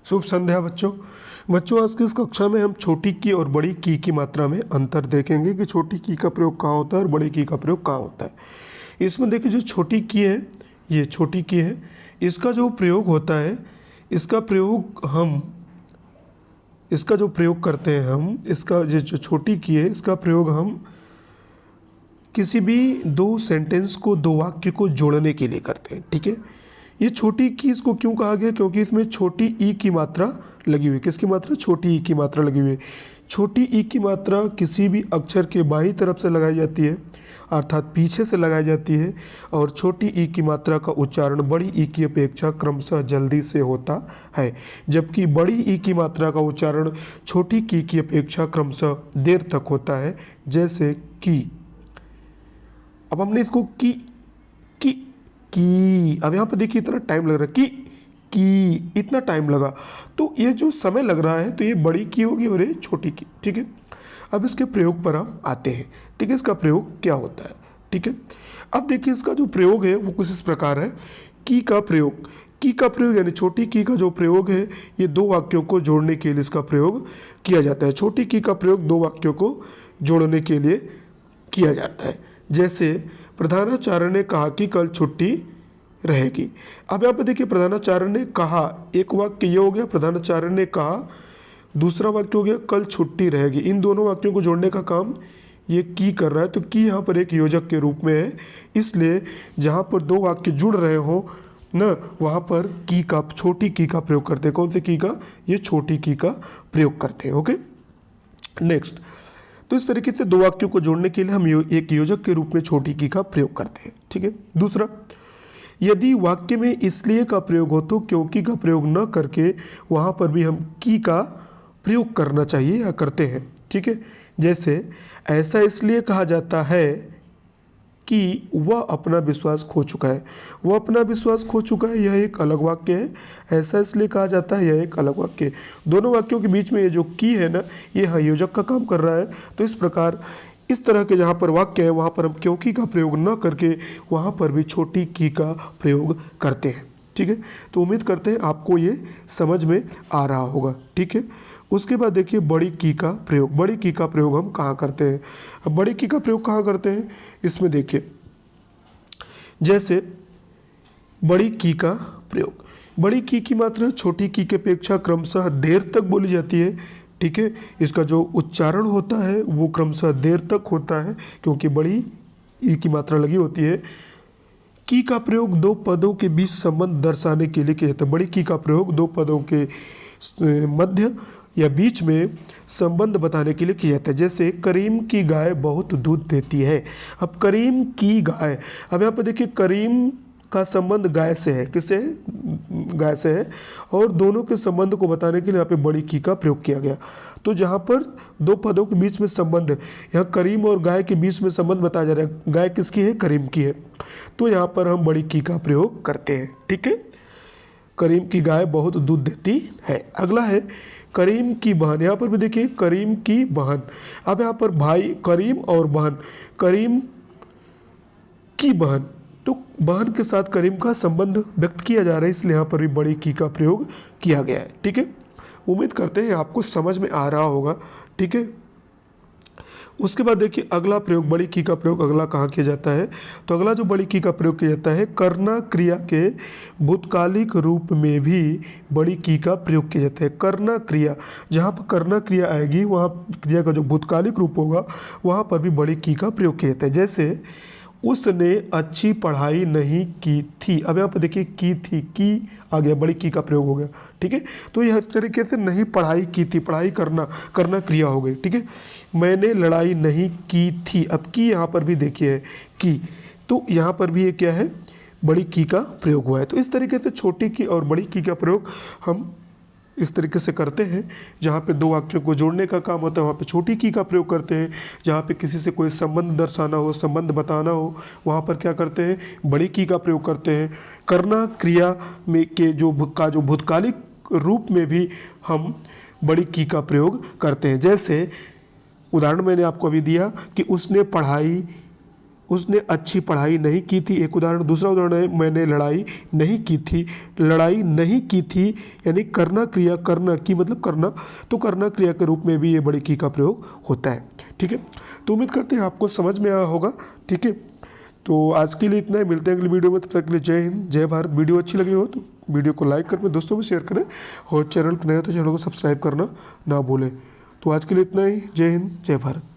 शुभ संध्या बच्चों। आज की इस कक्षा में हम छोटी की और बड़ी की मात्रा में अंतर देखेंगे कि छोटी की का प्रयोग कहाँ होता है और बड़ी की का प्रयोग कहाँ होता है। इसमें देखिए जो छोटी की है, ये छोटी की है, इसका जो प्रयोग होता है, इसका जो प्रयोग करते हैं हम, इसका जो छोटी की है, इसका प्रयोग हम किसी भी दो सेंटेंस को, दो वाक्य को जोड़ने के लिए करते हैं। ठीक है, ये छोटी की इसको क्यों कहा गया? क्योंकि इसमें छोटी ई की मात्रा लगी हुई है। किसकी मात्रा? छोटी ई की मात्रा लगी हुई है। छोटी ई की मात्रा किसी भी अक्षर के बाईं तरफ से लगाई जाती है, अर्थात पीछे से लगाई जाती है, और छोटी ई की मात्रा का उच्चारण बड़ी ई की अपेक्षा क्रमशः जल्दी से होता है, जबकि बड़ी ई की मात्रा का उच्चारण छोटी की अपेक्षा क्रमशः देर तक होता है। जैसे की, अब हमने इसको की अब यहाँ पर देखिए इतना टाइम लग रहा है, की इतना टाइम लगा, तो ये जो समय लग रहा है तो ये बड़ी की होगी और ये छोटी की। ठीक है, अब इसके प्रयोग पर हम आते हैं। ठीक है, इसका प्रयोग क्या होता है? ठीक है, अब देखिए इसका जो प्रयोग है वो कुछ इस प्रकार है। की का प्रयोग यानी छोटी की का जो प्रयोग है, ये दो वाक्यों को जोड़ने के लिए इसका प्रयोग किया जाता है। छोटी की का प्रयोग दो वाक्यों को जोड़ने के लिए किया जाता है। जैसे प्रधानाचार्य ने कहा कि कल छुट्टी रहेगी। अब यहाँ पे देखिए प्रधानाचार्य ने कहा, एक वाक्य ये हो गया प्रधानाचार्य ने कहा, दूसरा वाक्य हो गया कल छुट्टी रहेगी। इन दोनों वाक्यों को जोड़ने का काम ये की कर रहा है। तो की यहाँ पर एक योजक के रूप में है, इसलिए जहाँ पर दो वाक्य जुड़ रहे हो ना, वहाँ पर की का, छोटी की का प्रयोग करते हैं। कौन से की का? ये छोटी की का प्रयोग करते हैं। ओके, नेक्स्ट, तो इस तरीके से दो वाक्यों को जोड़ने के लिए हम एक योजक के रूप में छोटी की का प्रयोग करते हैं। ठीक है, दूसरा, यदि वाक्य में इसलिए का प्रयोग हो तो क्योंकि का प्रयोग न करके वहाँ पर भी हम की का प्रयोग करना चाहिए या करते हैं। ठीक है, जैसे ऐसा इसलिए कहा जाता है कि वह अपना विश्वास खो चुका है। वह अपना विश्वास खो चुका है, यह एक अलग वाक्य है। ऐसा इसलिए कहा जाता है, यह एक अलग वाक्य है। दोनों वाक्यों के बीच में ये जो की है ना, ये योजक का काम कर रहा है। तो इस प्रकार इस तरह के जहाँ पर वाक्य है वहाँ पर हम क्योंकि का प्रयोग न करके वहाँ पर भी छोटी की का प्रयोग करते हैं। ठीक है, तो उम्मीद करते हैं आपको ये समझ में आ रहा होगा। ठीक है, उसके बाद देखिए बड़ी की का प्रयोग। बड़ी की का प्रयोग हम कहाँ करते हैं? अब बड़ी की का प्रयोग कहाँ करते हैं, इसमें देखिए, जैसे बड़ी की का प्रयोग, बड़ी की मात्रा छोटी की अपेक्षा क्रमशः देर तक बोली जाती है। ठीक है, इसका जो उच्चारण होता है वो क्रमशः देर तक होता है क्योंकि बड़ी ई की मात्रा लगी होती है। की का प्रयोग दो पदों के बीच संबंध दर्शाने के लिए किया जाता है। बड़ी की का प्रयोग दो पदों के मध्य या बीच में संबंध बताने के लिए किया जाता है। जैसे करीम की गाय बहुत दूध देती है। अब करीम की गाय, अब यहाँ पर देखिए करीम का संबंध गाय से है। किससे? गाय से है, और दोनों के संबंध को बताने के लिए यहाँ पे बड़ी की का प्रयोग किया गया। तो जहाँ पर दो पदों के बीच में संबंध, यहाँ करीम और गाय के बीच में संबंध बताया जा रहा है। गाय किसकी है? करीम की है। तो यहाँ पर हम बड़ी की का प्रयोग करते हैं। ठीक है, करीम की गाय बहुत दूध देती है। अगला है करीम की बहन। यहाँ पर भी देखिए करीम की बहन। अब यहाँ पर भाई करीम और बहन, करीम की बहन, तो बहन के साथ करीम का संबंध व्यक्त किया जा रहा है, इसलिए यहाँ पर भी बड़ी की का प्रयोग किया गया है। ठीक है, उम्मीद करते हैं आपको समझ में आ रहा होगा। ठीक है, उसके बाद देखिए अगला प्रयोग, बड़ी की का प्रयोग अगला कहाँ किया जाता है? तो अगला जो बड़ी की का प्रयोग किया जाता है, करना क्रिया के भूतकालिक रूप में भी बड़ी की का प्रयोग किया जाता है। करना क्रिया, जहाँ पर करना क्रिया आएगी वहाँ क्रिया का जो भूतकालिक रूप होगा वहाँ पर भी बड़ी की का प्रयोग किया जाता है। जैसे उसने अच्छी पढ़ाई नहीं की थी। अब यहाँ पर देखिए की थी, की आ गया, बड़ी की का प्रयोग हो गया। ठीक है, तो यह इस तरीके से नहीं पढ़ाई की थी, पढ़ाई करना क्रिया हो गई। ठीक है, मैंने लड़ाई नहीं की थी। अब की यहाँ पर भी देखिए है की, तो यहाँ पर भी ये क्या है? बड़ी की का प्रयोग हुआ है। तो इस तरीके से छोटी की और बड़ी की का प्रयोग हम इस तरीके से करते हैं। जहाँ पे दो वाक्यों को जोड़ने का काम होता है वहाँ पे छोटी की का प्रयोग करते हैं। जहाँ पे किसी से कोई संबंध दर्शाना हो, संबंध बताना हो, वहाँ पर क्या करते हैं? बड़ी की का प्रयोग करते हैं। करना क्रिया में के जो भूतकालिक रूप में भी हम बड़ी की का प्रयोग करते हैं। जैसे उदाहरण मैंने आपको अभी दिया कि उसने पढ़ाई उसने अच्छी पढ़ाई नहीं की थी, एक उदाहरण। दूसरा उदाहरण है मैंने लड़ाई नहीं की थी। लड़ाई नहीं की थी यानी करना क्रिया, करना की मतलब करना, तो करना क्रिया के रूप में भी ये बड़ी की का प्रयोग होता है। ठीक है, तो उम्मीद करते हैं आपको समझ में आया होगा। ठीक है, तो आज के लिए इतना ही, मिलते हैं अगली वीडियो में। तब तक के लिए जय हिंद, जय भारत। वीडियो अच्छी लगी हो तो वीडियो को लाइक कर अपने दोस्तों में शेयर करें, और चैनल नए हो तो चैनल को सब्सक्राइब करना ना भूलें। तो आज के लिए इतना ही, जय हिंद, जय भारत।